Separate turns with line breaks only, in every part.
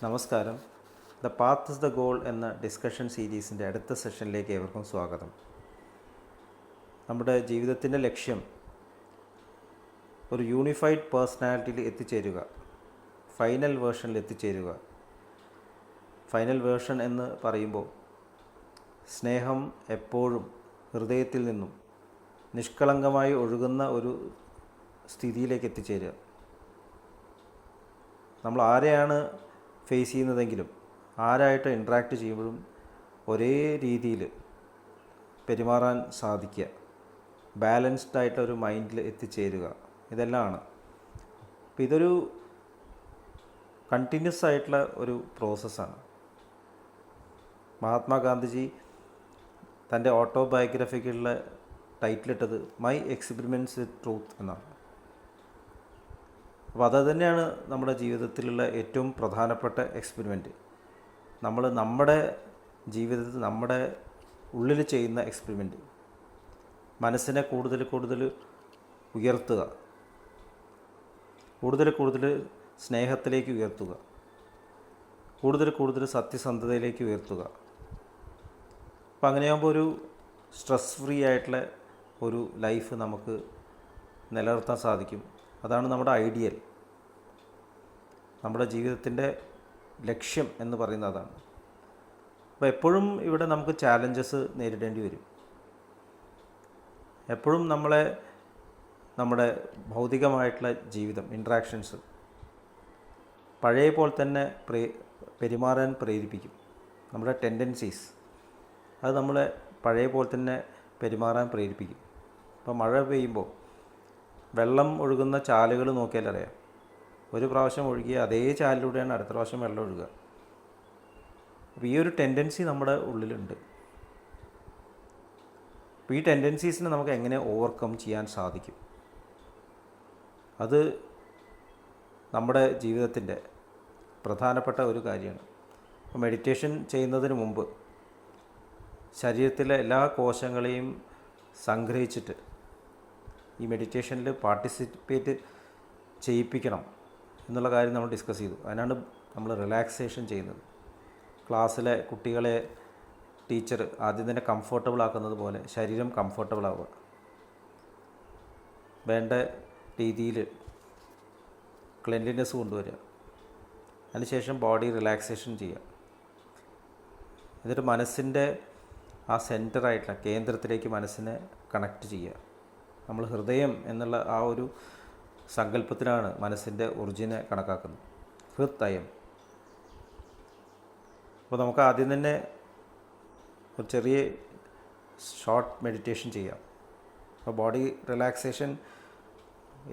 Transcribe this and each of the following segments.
നമസ്കാരം. The path is the goal എന്ന discussion സീരീസിൻ്റെ അടുത്ത സെഷനിലേക്ക് ഏവർക്കും സ്വാഗതം. നമ്മുടെ ജീവിതത്തിൻ്റെ ലക്ഷ്യം ഒരു യൂണിഫൈഡ് പേഴ്സണാലിറ്റിയിൽ എത്തിച്ചേരുക, ഫൈനൽ വേർഷനിൽ എത്തിച്ചേരുക. ഫൈനൽ വേർഷൻ എന്ന് പറയുമ്പോൾ സ്നേഹം എപ്പോഴും ഹൃദയത്തിൽ നിന്നും നിഷ്കളങ്കമായി ഒഴുകുന്ന ഒരു സ്ഥിതിയിലേക്ക് എത്തിച്ചേരുക. നമ്മൾ ആരെയാണ് ഫേസ് ചെയ്യുന്നതെങ്കിലും ആരായിട്ട് ഇൻട്രാക്ട് ചെയ്യുമ്പോഴും ഒരേ രീതിയിൽ പെരുമാറാൻ സാധിക്കുക, ബാലൻസ്ഡ് ആയിട്ടൊരു മൈൻഡിൽ എത്തിച്ചേരുക, ഇതെല്ലാമാണ്. അപ്പോൾ ഇതൊരു കണ്ടിന്യൂസ് ആയിട്ടുള്ള ഒരു പ്രോസസ്സാണ്. മഹാത്മാഗാന്ധിജി തൻ്റെ ഓട്ടോബയോഗ്രഫിക്കുള്ള ടൈറ്റിലിട്ടത് മൈ എക്സ്പെരിമെൻറ്റ്സ് വിത്ത് ട്രൂത്ത് എന്നാണ്. അപ്പോൾ അത് തന്നെയാണ് നമ്മുടെ ജീവിതത്തിലുള്ള ഏറ്റവും പ്രധാനപ്പെട്ട എക്സ്പെരിമെൻറ്റ്. നമ്മൾ നമ്മുടെ ജീവിതത്തിൽ നമ്മുടെ ഉള്ളിൽ ചെയ്യുന്ന എക്സ്പെരിമെൻറ്റ്, മനസ്സിനെ കൂടുതൽ ഉയർത്തുക, കൂടുതൽ സ്നേഹത്തിലേക്ക് ഉയർത്തുക, കൂടുതൽ സത്യസന്ധതയിലേക്ക് ഉയർത്തുക. അപ്പോൾ അങ്ങനെയാകുമ്പോൾ ഒരു സ്ട്രെസ് ഫ്രീ ആയിട്ടുള്ള ഒരു ലൈഫ് നമുക്ക് നിലനിർത്താൻ സാധിക്കും. അതാണ് നമ്മുടെ ഐഡിയൽ, നമ്മുടെ ജീവിതത്തിൻ്റെ ലക്ഷ്യം എന്ന് പറയുന്നത് അതാണ്. അപ്പോൾ എപ്പോഴും ഇവിടെ നമുക്ക് ചാലഞ്ചസ് നേരിടേണ്ടി വരും. എപ്പോഴും നമ്മുടെ ഭൗതികമായിട്ടുള്ള ജീവിതം, ഇൻട്രാക്ഷൻസ് പഴയ പോലെ തന്നെ പെരുമാറാൻ പ്രേരിപ്പിക്കും. നമ്മുടെ ടെൻഡൻസീസ് അത് നമ്മളെ പഴയ പോലെ തന്നെ പെരുമാറാൻ പ്രേരിപ്പിക്കും. ഇപ്പോൾ മഴ പെയ്യുമ്പോൾ വെള്ളം ഒഴുകുന്ന ചാലുകൾ നോക്കിയാൽ അറിയാം, ഒരു പ്രാവശ്യം ഒഴുകിയ അതേ ചാലിലൂടെയാണ് അടുത്ത പ്രാവശ്യം വെള്ളം ഒഴുകുക. അപ്പോൾ ഈ ഒരു ടെൻഡൻസി നമ്മുടെ ഉള്ളിലുണ്ട്. അപ്പോൾ ഈ ടെൻഡൻസീസിനെ നമുക്ക് എങ്ങനെ ഓവർകം ചെയ്യാൻ സാധിക്കും? അത് നമ്മുടെ ജീവിതത്തിൻ്റെ പ്രധാനപ്പെട്ട ഒരു കാര്യമാണ്. അപ്പോൾ മെഡിറ്റേഷൻ ചെയ്യുന്നതിന് മുമ്പ് ശരീരത്തിലെ എല്ലാ കോശങ്ങളെയും സംഗ്രഹിച്ചിട്ട് ഈ മെഡിറ്റേഷനിൽ പാർട്ടിസിപ്പേറ്റ് ചെയ്യിപ്പിക്കണം എന്നുള്ള കാര്യം നമ്മൾ ഡിസ്കസ് ചെയ്തു. അതിനാണ് നമ്മൾ റിലാക്സേഷൻ ചെയ്യുന്നത്. ക്ലാസ്സിലെ കുട്ടികളെ ടീച്ചർ ആദ്യം തന്നെ കംഫർട്ടബിൾ ആക്കുന്നത് പോലെ ശരീരം കംഫർട്ടബിൾ ആവുക, വേണ്ട രീതിയിൽ ക്ലെൻലിനെസ് കൊണ്ടുവരിക, അതിനുശേഷം ബോഡി റിലാക്സേഷൻ ചെയ്യുക. എന്നിട്ട് മനസ്സിൻ്റെ ആ സെൻറ്ററായിട്ടുള്ള കേന്ദ്രത്തിലേക്ക് മനസ്സിനെ കണക്റ്റ് ചെയ്യുക. നമ്മൾ ഹൃദയം എന്നുള്ള ആ ഒരു സങ്കല്പത്തിലാണ് മനസ്സിൻ്റെ ഒറിജിനെ കണക്കാക്കുന്നത്, ഹൃദയം. അപ്പോൾ നമുക്ക് ആദ്യം തന്നെ ഒരു ചെറിയ ഷോർട്ട് മെഡിറ്റേഷൻ ചെയ്യാം. അപ്പോൾ ബോഡി റിലാക്സേഷൻ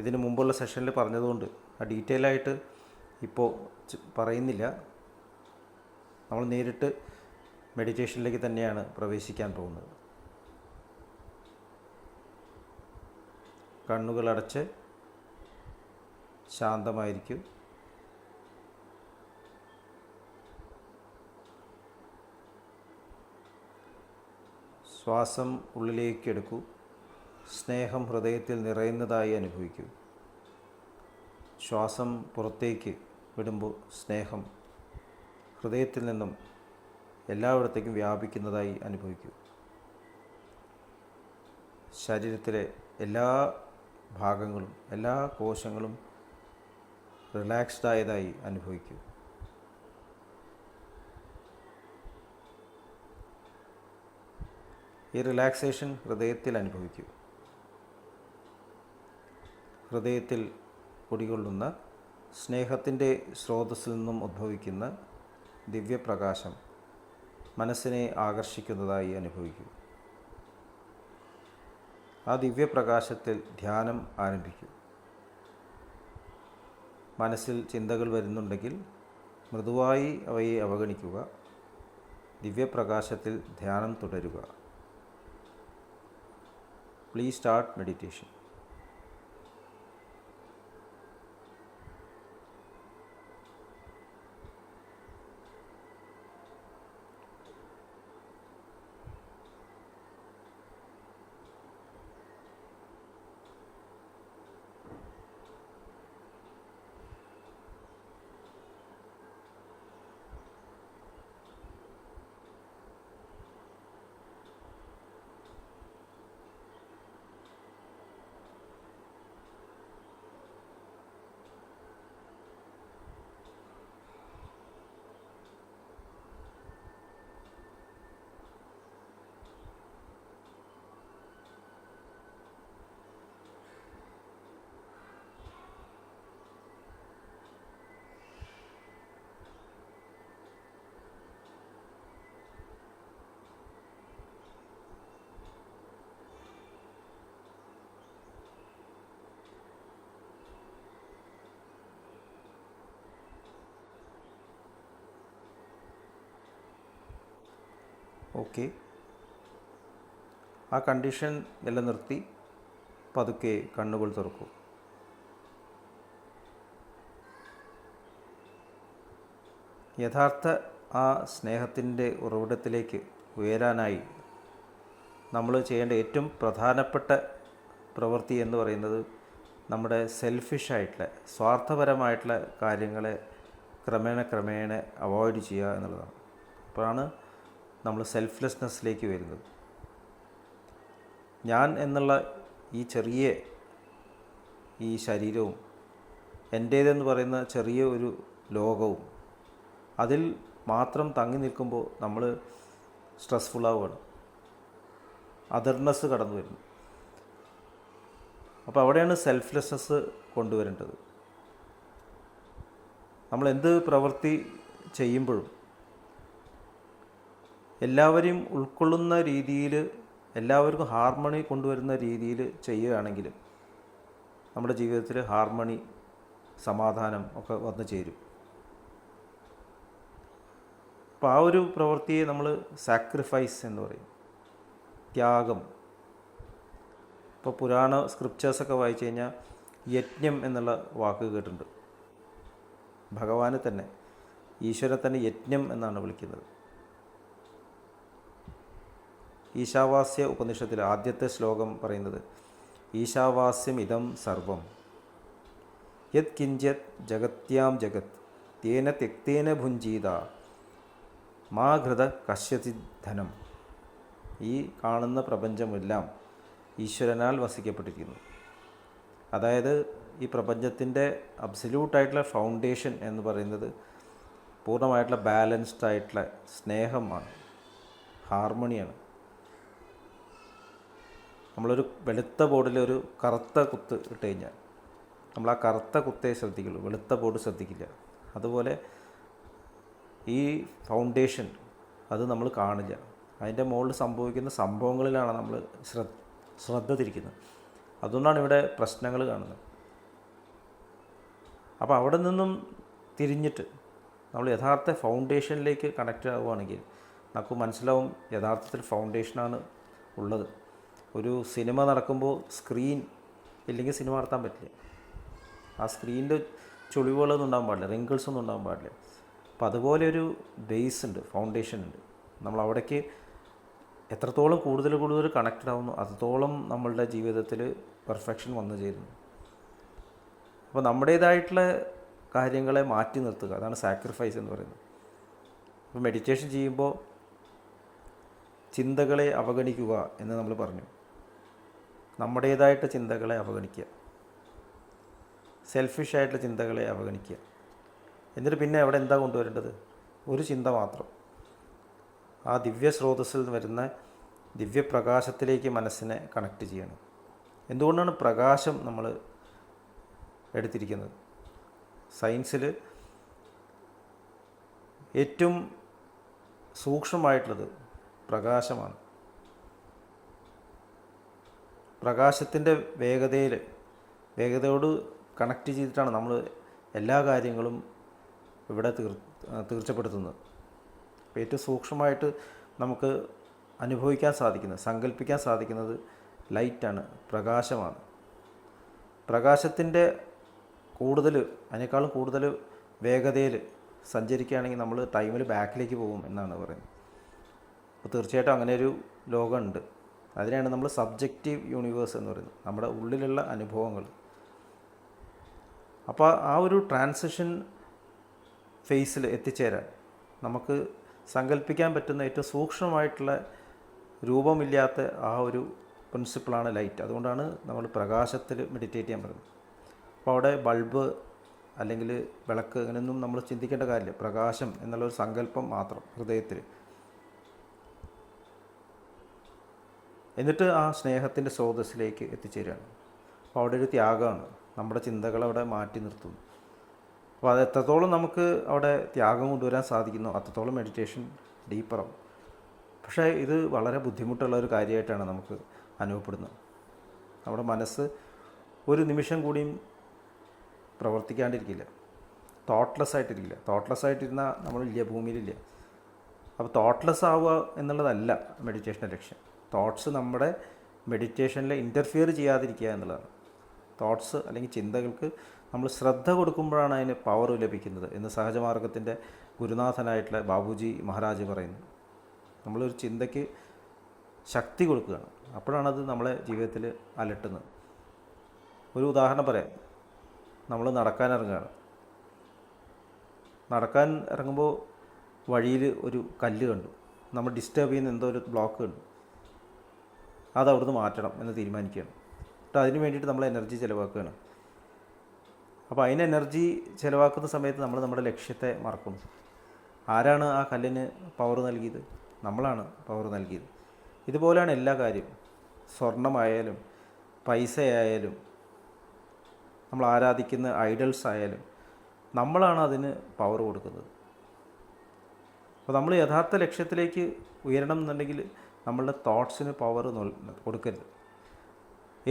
ഇതിന് മുമ്പുള്ള സെഷനിൽ പറഞ്ഞതുകൊണ്ട് ആ ഡീറ്റെയിൽ ആയിട്ട് ഇപ്പോൾ പറയുന്നില്ല. നമ്മൾ നേരിട്ട് മെഡിറ്റേഷനിലേക്ക് തന്നെയാണ് പ്രവേശിക്കാൻ പോകുന്നത്. കണ്ണുകളടച്ച് ശാന്തമായിരിക്കും. ശ്വാസം ഉള്ളിലേക്ക് എടുക്കൂ. സ്നേഹം ഹൃദയത്തിൽ നിറയുന്നതായി അനുഭവിക്കൂ. ശ്വാസം പുറത്തേക്ക് വിടുമ്പോൾ സ്നേഹം ഹൃദയത്തിൽ നിന്നും എല്ലായിടത്തേക്കും വ്യാപിക്കുന്നതായി അനുഭവിക്കൂ. ശരീരത്തിലെ എല്ലാ ഭാഗങ്ങളും എല്ലാ കോശങ്ങളും റിലാക്സ്ഡ് ആയതായി അനുഭവിക്കൂ. ഈ റിലാക്സേഷൻ ഹൃദയത്തിൽ അനുഭവിക്കൂ. ഹൃദയത്തിൽ കുടികൊള്ളുന്ന സ്നേഹത്തിൻ്റെ സ്രോതസ്സിൽ നിന്നും ഉദ്ഭവിക്കുന്ന ദിവ്യപ്രകാശം മനസ്സിനെ ആകർഷിക്കുന്നതായി അനുഭവിക്കൂ. ആ ദിവ്യപ്രകാശത്തിൽ ധ്യാനം ആരംഭിക്കൂ. മനസ്സിൽ ചിന്തകൾ വരുന്നുണ്ടെങ്കിൽ മൃദുവായി അവയെ അവഗണിക്കുക. ദിവ്യപ്രകാശത്തിൽ ധ്യാനം തുടരുക. Please start meditation. ഓക്കെ. ആ കണ്ടീഷൻ നിലനിർത്തി പതുക്കെ കണ്ണുകൾ തുറക്കൂ. യഥാർത്ഥ ആ സ്നേഹത്തിൻ്റെ ഉറവിടത്തിലേക്ക് ഉയരാനായി നമ്മൾ ചെയ്യേണ്ട ഏറ്റവും പ്രധാനപ്പെട്ട പ്രവൃത്തി എന്ന് പറയുന്നത് നമ്മുടെ സെൽഫിഷായിട്ടുള്ള സ്വാർത്ഥപരമായിട്ടുള്ള കാര്യങ്ങളെ ക്രമേണ അവോയ്ഡ് ചെയ്യുക എന്നുള്ളതാണ്. അപ്പോഴാണ് നമ്മൾ സെൽഫ്ലെസ്നെസ്സിലേക്ക് വരുന്നത്. ഞാൻ എന്നുള്ള ഈ ചെറിയ ഈ ശരീരവും എൻ്റേതെന്ന് പറയുന്ന ചെറിയ ഒരു ലോകവും അതിൽ മാത്രം തങ്ങി നിൽക്കുമ്പോൾ നമ്മൾ സ്ട്രെസ്ഫുള്ളാവുകയാണ്, അതർനെസ് കടന്നു വരുന്നു. അപ്പോൾ അവിടെയാണ് സെൽഫ്ലെസ്നെസ് കൊണ്ടുവരേണ്ടത്. നമ്മൾ എന്ത് പ്രവൃത്തി ചെയ്യുമ്പോഴും എല്ലാവരെയും ഉൾക്കൊള്ളുന്ന രീതിയിൽ, എല്ലാവർക്കും ഹാർമണി കൊണ്ടുവരുന്ന രീതിയിൽ ചെയ്യുകയാണെങ്കിൽ നമ്മുടെ ജീവിതത്തിൽ ഹാർമണി, സമാധാനം ഒക്കെ വന്നു ചേരും. അപ്പോൾ ആ ഒരു പ്രവൃത്തിയെ നമ്മൾ സാക്രിഫൈസ് എന്ന് പറയും, ത്യാഗം. ഇപ്പോൾ പുരാണ സ്ക്രിപ്റ്റേഴ്സൊക്കെ വായിച്ചു കഴിഞ്ഞാൽ യജ്ഞം എന്നുള്ള വാക്ക് കേട്ടിട്ടുണ്ട്. ഭഗവാനെ തന്നെ, ഈശ്വരനെ തന്നെ യജ്ഞം എന്നാണ് വിളിക്കുന്നത്. ഈശാവാസ്യ ഉപനിഷത്തിൽ ആദ്യത്തെ ശ്ലോകം പറയുന്നത് ഈശാവാസ്യം ഇതം സർവം യത് കിഞ്ചത് ജഗത്യാം ജഗത് തേന തെക്തേന ഭുഞ്ജീത മാ ഘൃത കശ്യതി ധനം. ഈ കാണുന്ന പ്രപഞ്ചമെല്ലാം ഈശ്വരനാൽ വസിക്കപ്പെട്ടിരിക്കുന്നു. അതായത് ഈ പ്രപഞ്ചത്തിൻ്റെ അബ്സല്യൂട്ടായിട്ടുള്ള ഫൗണ്ടേഷൻ എന്ന് പറയുന്നത് പൂർണ്ണമായിട്ടുള്ള ബാലൻസ്ഡ് ആയിട്ടുള്ള സ്നേഹമാണ്, ഹാർമണിയാണ്. നമ്മളൊരു വെളുത്ത ബോർഡിൽ ഒരു കറുത്ത കുത്ത് ഇട്ട് കഴിഞ്ഞാൽ നമ്മൾ ആ കറുത്ത കുത്തേ ശ്രദ്ധിക്കുള്ളൂ, വെളുത്ത ബോർഡ് ശ്രദ്ധിക്കില്ല. അതുപോലെ ഈ ഫൗണ്ടേഷൻ അത് നമ്മൾ കാണില്ല. അതിൻ്റെ മുകളിൽ സംഭവിക്കുന്ന സംഭവങ്ങളിലാണ് നമ്മൾ ശ്രദ്ധ തിരിക്കുന്നത്. അതുകൊണ്ടാണ് ഇവിടെ പ്രശ്നങ്ങൾ കാണുന്നത്. അപ്പോൾ അവിടെ നിന്നും തിരിഞ്ഞിട്ട് നമ്മൾ യഥാർത്ഥ ഫൗണ്ടേഷനിലേക്ക് കണക്റ്റ് ആവുകയാണെങ്കിൽ നമുക്ക് മനസ്സിലാവും യഥാർത്ഥത്തിൽ ഫൗണ്ടേഷനാണ് ഉള്ളത്. ഒരു സിനിമ നടക്കുമ്പോൾ സ്ക്രീൻ ഇല്ലെങ്കിൽ സിനിമ നടത്താൻ പറ്റില്ല. ആ സ്ക്രീനിൻ്റെ ചുളിവുകളൊന്നും ഉണ്ടാകാൻ പാടില്ല, റിങ്കിൾസ് ഒന്നും ഉണ്ടാകാൻ പാടില്ല. അപ്പം അതുപോലെ ഒരു ബേസ് ഉണ്ട്, ഫൗണ്ടേഷൻ ഉണ്ട്. നമ്മൾ അവിടേക്ക് എത്രത്തോളം കൂടുതൽ കണക്റ്റഡ് ആവുന്നു അത്രത്തോളം നമ്മളുടെ ജീവിതത്തിൽ പെർഫെക്ഷൻ വന്നു ചേരുന്നു. അപ്പോൾ നമ്മുടേതായിട്ടുള്ള കാര്യങ്ങളെ മാറ്റി നിർത്തുക, അതാണ് സാക്രിഫൈസ് എന്ന് പറയുന്നത്. ഇപ്പോൾ മെഡിറ്റേഷൻ ചെയ്യുമ്പോൾ ചിന്തകളെ അവഗണിക്കുക എന്ന് നമ്മൾ പറഞ്ഞു. നമ്മുടേതായിട്ട് ചിന്തകളെ അവഗണിക്കുക, സെൽഫിഷായിട്ടുള്ള ചിന്തകളെ അവഗണിക്കുക. എന്നിട്ട് പിന്നെ അവിടെ എന്താ കൊണ്ടുവരേണ്ടത്? ഒരു ചിന്ത മാത്രം. ആ ദിവ്യ സ്രോതസ്സിൽ നിന്ന് വരുന്ന ദിവ്യപ്രകാശത്തിലേക്ക് മനസ്സിനെ കണക്റ്റ് ചെയ്യണം. എന്തുകൊണ്ടാണ് പ്രകാശം നമ്മൾ എടുത്തിരിക്കുന്നത്? സയൻസിൽ ഏറ്റവും സൂക്ഷ്മമായിട്ടുള്ളത് പ്രകാശമാണ്. പ്രകാശത്തിൻ്റെ വേഗതയോട് കണക്റ്റ് ചെയ്തിട്ടാണ് നമ്മൾ എല്ലാ കാര്യങ്ങളും ഇവിടെ തീർച്ചപ്പെടുത്തുന്നത്. അപ്പോൾ ഏറ്റവും സൂക്ഷ്മമായിട്ട് നമുക്ക് അനുഭവിക്കാൻ സാധിക്കുന്നത്, സങ്കല്പിക്കാൻ സാധിക്കുന്നത് ലൈറ്റാണ്, പ്രകാശമാണ്. പ്രകാശത്തിൻ്റെ അതിനേക്കാളും കൂടുതൽ വേഗതയിൽ സഞ്ചരിക്കുകയാണെങ്കിൽ നമ്മൾ ടൈമിൽ ബാക്കിലേക്ക് പോകും എന്നാണ് പറയുന്നത്. അപ്പോൾ തീർച്ചയായിട്ടും അങ്ങനെ ഒരു ലോകമുണ്ട്. അതിനെയാണ് നമ്മൾ സബ്ജക്റ്റീവ് യൂണിവേഴ്സ് എന്ന് പറയുന്നത്, നമ്മുടെ ഉള്ളിലുള്ള അനുഭവങ്ങൾ. അപ്പോൾ ആ ഒരു ട്രാൻസിഷൻ ഫേസിൽ എത്തിച്ചേരാൻ നമുക്ക് സങ്കല്പിക്കാൻ പറ്റുന്ന ഏറ്റവും സൂക്ഷ്മമായിട്ടുള്ള രൂപമില്ലാത്ത ആ ഒരു പ്രിൻസിപ്പിളാണ് ലൈറ്റ്. അതുകൊണ്ടാണ് നമ്മൾ പ്രകാശത്തിൽ മെഡിറ്റേറ്റ് ചെയ്യാൻ പറയുന്നത്. അപ്പോൾ അവിടെ ബൾബ് അല്ലെങ്കിൽ വിളക്ക് അങ്ങനെയൊന്നും നമ്മൾ ചിന്തിക്കേണ്ട കാര്യമില്ല. പ്രകാശം എന്നുള്ളൊരു സങ്കല്പം മാത്രം ഹൃദയത്തിൽ. എന്നിട്ട് ആ സ്നേഹത്തിൻ്റെ സ്രോതസ്സിലേക്ക് എത്തിച്ചേരുകയാണ്. അപ്പോൾ അവിടെ ഒരു ത്യാഗമാണ്, നമ്മുടെ ചിന്തകളവിടെ മാറ്റി നിർത്തുന്നു. അപ്പോൾ അത് എത്രത്തോളം നമുക്ക് അവിടെ ത്യാഗം കൊണ്ടുവരാൻ സാധിക്കുന്നോ അത്രത്തോളം മെഡിറ്റേഷൻ ഡീപ്പറാവും. പക്ഷേ ഇത് വളരെ ബുദ്ധിമുട്ടുള്ള ഒരു കാര്യമായിട്ടാണ് നമുക്ക് അനുഭവപ്പെടുന്നത്. നമ്മുടെ മനസ്സ് ഒരു നിമിഷം കൂടിയും പ്രവർത്തിക്കാണ്ടിരിക്കില്ല, തോട്ട്ലെസ് ആയിട്ടിരിക്കില്ല. തോട്ട്ലെസ് ആയിട്ടിരുന്നാൽ നമ്മളില്ല, ഭൂമിയിലില്ല. അപ്പോൾ തോട്ട്ലെസ് ആവുക എന്നുള്ളതല്ല മെഡിറ്റേഷൻ്റെ ലക്ഷ്യം. തോട്ട്സ് നമ്മുടെ മെഡിറ്റേഷനിൽ ഇൻ്റർഫിയർ ചെയ്യാതിരിക്കുക എന്നുള്ളതാണ്. തോട്ട്സ് അല്ലെങ്കിൽ ചിന്തകൾക്ക് നമ്മൾ ശ്രദ്ധ കൊടുക്കുമ്പോഴാണ് അതിന് പവർ ലഭിക്കുന്നത് എന്ന് സഹജമാർഗത്തിൻ്റെ ഗുരുനാഥനായിട്ടുള്ള ബാബുജി മഹാരാജ് പറയുന്നു. നമ്മളൊരു ചിന്തയ്ക്ക് ശക്തി കൊടുക്കുകയാണ്, അപ്പോഴാണത് നമ്മളെ ജീവിതത്തിൽ അലട്ടുന്നത്. ഒരു ഉദാഹരണം പറയാം. നമ്മൾ നടക്കാൻ ഇറങ്ങുകയാണ്. നടക്കാൻ ഇറങ്ങുമ്പോൾ വഴിയിൽ ഒരു കല്ല് കണ്ടു, നമ്മൾ ഡിസ്റ്റർബ് ചെയ്യുന്ന എന്തോ ഒരു ബ്ലോക്ക് കണ്ടു. അത് അവിടുന്ന് മാറ്റണം എന്ന് തീരുമാനിക്കുകയാണ്. എന്നിട്ട് അതിന് വേണ്ടിയിട്ട് നമ്മൾ എനർജി ചിലവാക്കുകയാണ്. അപ്പോൾ അതിന് എനർജി ചിലവാക്കുന്ന സമയത്ത് നമ്മൾ നമ്മുടെ ലക്ഷ്യത്തെ മറക്കുന്നു. ആരാണ് ആ കല്ലിന് പവർ നൽകിയത്? നമ്മളാണ് പവർ നൽകിയത്. ഇതുപോലെയാണ് എല്ലാ കാര്യവും. സ്വർണമായാലും പൈസയായാലും നമ്മൾ ആരാധിക്കുന്ന ഐഡൽസ് ആയാലും നമ്മളാണ് അതിന് പവർ കൊടുക്കുന്നത്. അപ്പോൾ നമ്മൾ യഥാർത്ഥ ലക്ഷ്യത്തിലേക്ക് ഉയരണം എന്നുണ്ടെങ്കിൽ നമ്മളുടെ തോട്ട്സിന് പവർ കൊടുക്കരുത്.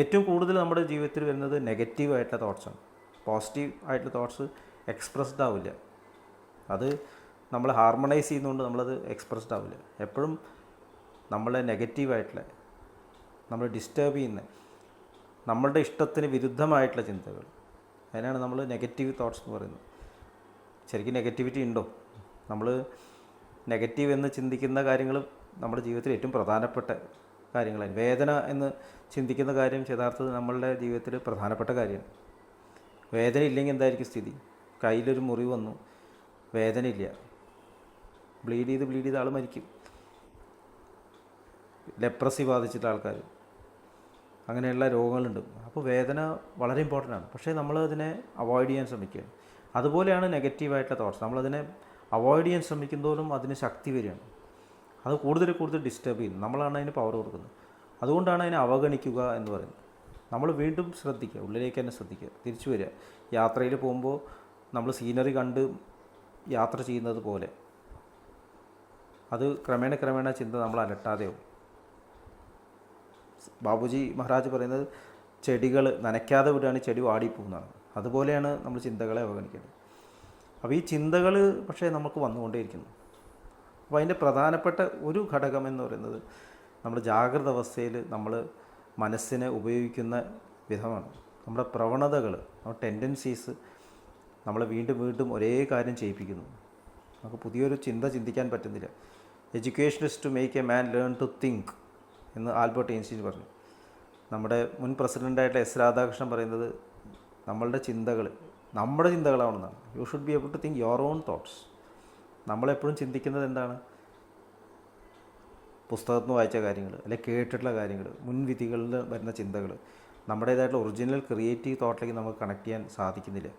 ഏറ്റവും കൂടുതൽ നമ്മുടെ ജീവിതത്തിൽ വരുന്നത് നെഗറ്റീവായിട്ടുള്ള തോട്ട്സാണ്. പോസിറ്റീവ് ആയിട്ടുള്ള തോട്ട്സ് എക്സ്പ്രസ്ഡ് ആവില്ല. അത് നമ്മൾ ഹാർമണൈസ് ചെയ്യുന്നതുകൊണ്ട് നമ്മളത് എക്സ്പ്രസ്ഡ് ആവില്ല. എപ്പോഴും നമ്മളെ നെഗറ്റീവായിട്ടുള്ള, നമ്മൾ ഡിസ്റ്റർബ് ചെയ്യുന്ന, നമ്മളുടെ ഇഷ്ടത്തിന് വിരുദ്ധമായിട്ടുള്ള ചിന്തകൾ, അതിനാണ് നമ്മൾ നെഗറ്റീവ് തോട്ട്സ് എന്ന് പറയുന്നത്. ശരിക്കും നെഗറ്റിവിറ്റി ഉണ്ടോ? നമ്മൾ നെഗറ്റീവ് എന്ന് ചിന്തിക്കുന്ന കാര്യങ്ങൾ നമ്മുടെ ജീവിതത്തിൽ ഏറ്റവും പ്രധാനപ്പെട്ട കാര്യങ്ങളാണ്. വേദന എന്ന് ചിന്തിക്കുന്ന കാര്യം യഥാർത്ഥത്തിൽ നമ്മളുടെ ജീവിതത്തിൽ പ്രധാനപ്പെട്ട കാര്യമാണ്. വേദന ഇല്ലെങ്കിൽ എന്തായിരിക്കും സ്ഥിതി? കയ്യിലൊരു മുറിവ് വന്നു, വേദനയില്ല, ബ്ലീഡ് ചെയ്ത് ആൾ മരിക്കും. ലെപ്രസി ബാധിച്ചിട്ട ആൾക്കാർ, അങ്ങനെയുള്ള രോഗങ്ങളുണ്ട്. അപ്പോൾ വേദന വളരെ ഇമ്പോർട്ടൻ്റ് ആണ്. പക്ഷേ നമ്മൾ അതിനെ അവോയ്ഡ് ചെയ്യാൻ ശ്രമിക്കുകയാണ്. അതുപോലെയാണ് നെഗറ്റീവായിട്ടുള്ള തോട്ട്സ്. നമ്മളതിനെ അവോയ്ഡ് ചെയ്യാൻ ശ്രമിക്കുന്നതോറും അതിന് ശക്തി വരികയാണ്. അത് കൂടുതൽ ഡിസ്റ്റർബ് ചെയ്യുന്നു. നമ്മളാണ് അതിന് പവർ കൊടുക്കുന്നത്. അതുകൊണ്ടാണ് അതിനെ അവഗണിക്കുക എന്ന് പറയുന്നത്. നമ്മൾ വീണ്ടും ശ്രദ്ധിക്കുക, ഉള്ളിലേക്ക് തന്നെ ശ്രദ്ധിക്കുക, തിരിച്ചു വരിക. യാത്രയിൽ പോകുമ്പോൾ നമ്മൾ സീനറി കണ്ട് യാത്ര ചെയ്യുന്നത് പോലെ അത് ക്രമേണ ചിന്ത നമ്മൾ അലട്ടാതെയാവും. ബാബുജി മഹാരാജ് പറയുന്നത് ചെടികൾ നനയ്ക്കാതെ വിടുകയാണ് ചെടി വാടിപ്പോകുന്നതാണ്. അതുപോലെയാണ് നമ്മൾ ചിന്തകളെ അവഗണിക്കേണ്ടത്. അപ്പോൾ ഈ ചിന്തകൾ പക്ഷേ നമുക്ക് വന്നുകൊണ്ടേയിരിക്കുന്നു. അപ്പോൾ അതിൻ്റെ പ്രധാനപ്പെട്ട ഒരു ഘടകം എന്ന് പറയുന്നത് നമ്മൾ ജാഗ്രത അവസ്ഥയിൽ നമ്മൾ മനസ്സിനെ ഉപയോഗിക്കുന്ന വിധമാണ്. നമ്മുടെ പ്രവണതകൾ, നമ്മുടെ ടെൻഡൻസീസ് നമ്മളെ വീണ്ടും ഒരേ കാര്യം ചെയ്യിപ്പിക്കുന്നു. നമുക്ക് പുതിയൊരു ചിന്തിക്കാൻ പറ്റുന്നില്ല. Education is to make a man learn to think എന്ന് ആൽബർട്ട് ഐൻസ്റ്റീൻ പറഞ്ഞു. നമ്മുടെ മുൻ പ്രസിഡൻ്റായിട്ടുള്ള എസ് രാധാകൃഷ്ണൻ പറയുന്നത് നമ്മളുടെ ചിന്തകൾ നമ്മുടെ ചിന്തകളാണെന്നാണ്. You should be able to think your own thoughts. നമ്മളെപ്പോഴും ചിന്തിക്കുന്നത് എന്താണ്? പുസ്തകത്തിൽ നിന്ന് വായിച്ച കാര്യങ്ങൾ, അല്ലെങ്കിൽ കേട്ടിട്ടുള്ള കാര്യങ്ങൾ, മുൻവിധികളിൽ വരുന്ന ചിന്തകൾ. നമ്മുടേതായിട്ടുള്ള ഒറിജിനൽ ക്രിയേറ്റീവ് തോട്ടിലേക്ക് നമുക്ക് കണക്ട് ചെയ്യാൻ സാധിക്കുന്നില്ല.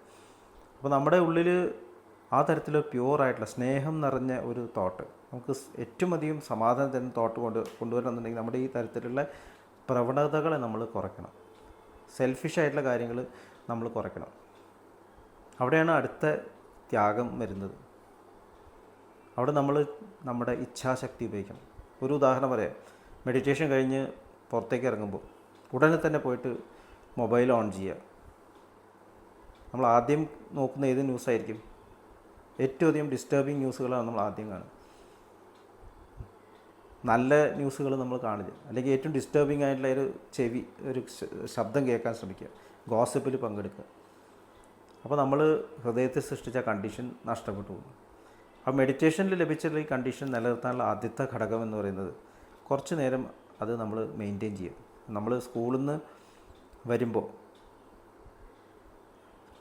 അപ്പോൾ നമ്മുടെ ഉള്ളിൽ ആ തരത്തിലൊരു പ്യുവറായിട്ടുള്ള സ്നേഹം നിറഞ്ഞ ഒരു തോട്ട്, നമുക്ക് ഏറ്റവും അധികം സമാധാനം തരുന്ന തോട്ട് കൊണ്ടുവരണമെന്നുണ്ടെങ്കിൽ നമ്മുടെ ഈ തരത്തിലുള്ള പ്രവണതകളെ നമ്മൾ കുറയ്ക്കണം. സെൽഫിഷായിട്ടുള്ള കാര്യങ്ങൾ നമ്മൾ കുറയ്ക്കണം. അവിടെയാണ് അടുത്ത ത്യാഗം വരുന്നത്. അവിടെ നമ്മൾ നമ്മുടെ ഇച്ഛാശക്തി ഉപയോഗിക്കണം. ഒരു ഉദാഹരണം പറയാം. മെഡിറ്റേഷൻ കഴിഞ്ഞ് പുറത്തേക്ക് ഇറങ്ങുമ്പോൾ ഉടനെ തന്നെ പോയിട്ട് മൊബൈൽ ഓൺ ചെയ്യുക. നമ്മൾ ആദ്യം നോക്കുന്ന ഏത് ന്യൂസായിരിക്കും? ഏറ്റവും അധികം ഡിസ്റ്റർബിങ് ന്യൂസുകളാണ് നമ്മൾ ആദ്യം കാണുക. നല്ല ന്യൂസുകൾ നമ്മൾ കാണില്ല. അല്ലെങ്കിൽ ഏറ്റവും ഡിസ്റ്റർബിങ് ആയിട്ടുള്ള ഒരു ശബ്ദം കേൾക്കാൻ ശ്രമിക്കുക, ഗോസിപ്പിൽ പങ്കെടുക്കുക. അപ്പോൾ നമ്മൾ ഹൃദയത്തിൽ സൃഷ്ടിച്ച കണ്ടീഷൻ നഷ്ടപ്പെട്ടു പോകും. ആ മെഡിറ്റേഷനിൽ ലഭിച്ചുള്ള ഈ കണ്ടീഷൻ നിലനിർത്താനുള്ള ആദ്യത്തെ ഘടകം എന്ന് പറയുന്നത് കുറച്ച് നേരം അത് നമ്മൾ മെയിൻറ്റെയിൻ ചെയ്യുക. നമ്മൾ സ്കൂളിൽ നിന്ന് വരുമ്പോൾ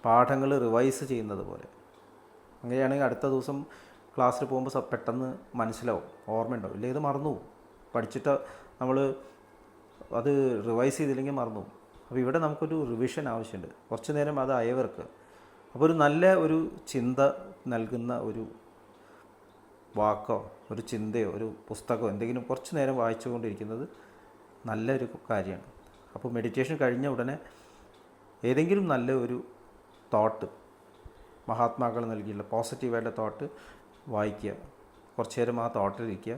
പാഠങ്ങൾ റിവൈസ് ചെയ്യുന്നത് പോലെ, അങ്ങനെയാണെങ്കിൽ അടുത്ത ദിവസം ക്ലാസ്സിൽ പോകുമ്പോൾ പെട്ടെന്ന് മനസ്സിലാവും, ഓർമ്മയുണ്ടാവും. ഇല്ലെങ്കിൽ ഇത് മറന്നു പോകും. പഠിച്ചിട്ട് നമ്മൾ അത് റിവൈസ് ചെയ്തില്ലെങ്കിൽ മറന്നു പോകും. അപ്പോൾ ഇവിടെ നമുക്കൊരു റിവിഷൻ ആവശ്യമുണ്ട്. കുറച്ച് നേരം അത് അയവിറക്കുക. അപ്പോൾ ഒരു നല്ല ഒരു ചിന്ത നൽകുന്ന ഒരു വാക്കോ ഒരു ചിന്തയോ ഒരു പുസ്തകമോ എന്തെങ്കിലും കുറച്ച് നേരം വായിച്ചുകൊണ്ടിരിക്കുന്നത് നല്ലൊരു കാര്യമാണ്. അപ്പോൾ മെഡിറ്റേഷൻ കഴിഞ്ഞ ഉടനെ ഏതെങ്കിലും നല്ല ഒരു തോട്ട്, മഹാത്മാക്കൾ നൽകിയുള്ള പോസിറ്റീവായിട്ടുള്ള തോട്ട് വായിക്കുക. കുറച്ച് നേരം ആ തോട്ടിലിരിക്കുക,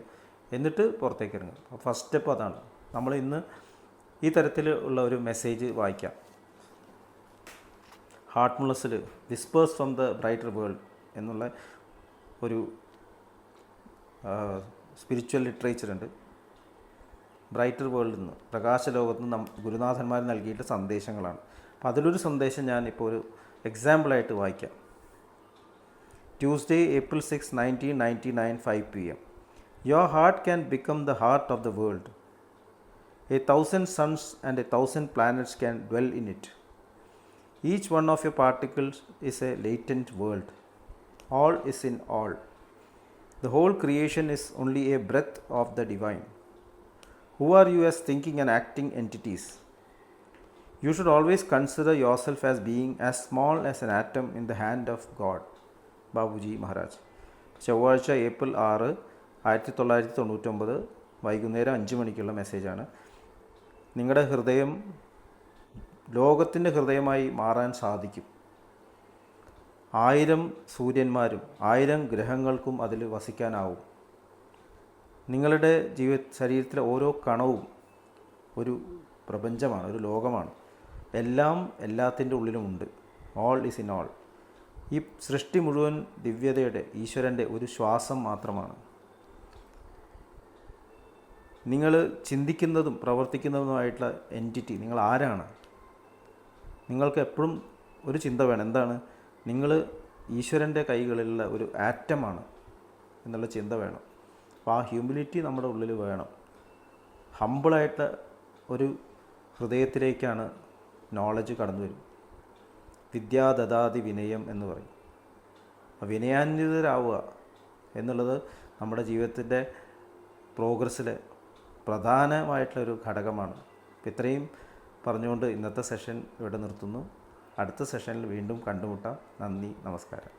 എന്നിട്ട് പുറത്തേക്ക് ഇറങ്ങുക. അപ്പോൾ ഫസ്റ്റ് സ്റ്റെപ്പ് അതാണ്. നമ്മൾ ഇന്ന് ഈ തരത്തിൽ ഉള്ള ഒരു മെസ്സേജ് വായിക്കാം. ഹാർട്ട്മുള്ളസിൽ whispers from the brighter world എന്നുള്ള ഒരു സ്പിരിച്വൽ ലിറ്ററേച്ചറുണ്ട്. ബ്രൈറ്റർ വേൾഡിൽ നിന്ന്, പ്രകാശലോകത്ത് നിന്ന് ഗുരുനാഥന്മാർ നൽകിയിട്ട് സന്ദേശങ്ങളാണ്. അപ്പോൾ അതിലൊരു സന്ദേശം ഞാൻ ഇപ്പോൾ ഒരു എക്സാമ്പിളായിട്ട് വായിക്കാം. Tuesday, April 6, 1999, 5 p.m. Your heart can become the heart of the world. 1,000 suns and 1,000 planets can dwell in it. Each one of your particles is a latent world. All is in all. The whole creation is only a breath of the divine. Who are you as thinking and acting entities? You should always consider yourself as being as small as an atom in the hand of God. Babuji Maharaj. ചൊവ്വാഴ്ച April 6, 1999 വൈകുന്നേരം 5 മണിക്കുള്ള മെസ്സേജാണ്. നിങ്ങളുടെ ഹൃദയം ലോകത്തിൻ്റെ ഹൃദയമായി മാറാൻ സാധിക്കും. 1000 സൂര്യന്മാരും 1000 ഗ്രഹങ്ങൾക്കും അതിൽ വസിക്കാനാവും. നിങ്ങളുടെ ശരീരത്തിലെ ഓരോ കണവും ഒരു പ്രപഞ്ചമാണ്, ഒരു ലോകമാണ്. എല്ലാം എല്ലാത്തിൻ്റെ ഉള്ളിലുമുണ്ട്. All is in all. ഈ സൃഷ്ടി മുഴുവൻ ദിവ്യതയുടെ ഈശ്വരൻ്റെ ഒരു ശ്വാസം മാത്രമാണ്. നിങ്ങൾ ചിന്തിക്കുന്നതും പ്രവർത്തിക്കുന്നതുമായിട്ടുള്ള എൻറ്റിറ്റി, നിങ്ങൾ ആരാണ്? നിങ്ങൾക്ക് എപ്പോഴും ഒരു ചിന്ത വേണം. എന്താണ്? നിങ്ങൾ ഈശ്വരൻ്റെ കൈകളിലുള്ള ഒരു ആറ്റമാണ് എന്നുള്ള ചിന്ത വേണം. അപ്പോൾ ആ ഹ്യൂമിലിറ്റി നമ്മുടെ ഉള്ളിൽ വേണം. ഹമ്പിളായിട്ട് ഒരു ഹൃദയത്തിലേക്കാണ് നോളജ് കടന്നു വരും. വിദ്യാദദാതി വിനയം എന്ന് പറയും. വിനയാന്വിതരാവുക എന്നുള്ളത് നമ്മുടെ ജീവിതത്തിൻ്റെ പ്രോഗ്രസ്സിലെ പ്രധാനമായിട്ടുള്ളൊരു ഘടകമാണ്. അപ്പോൾ ഇത്രയും പറഞ്ഞുകൊണ്ട് ഇന്നത്തെ സെഷൻ ഇവിടെ നിർത്തുന്നു. അടുത്ത സെഷനിൽ വീണ്ടും കണ്ടുമുട്ടാം. നന്ദി, നമസ്കാരം.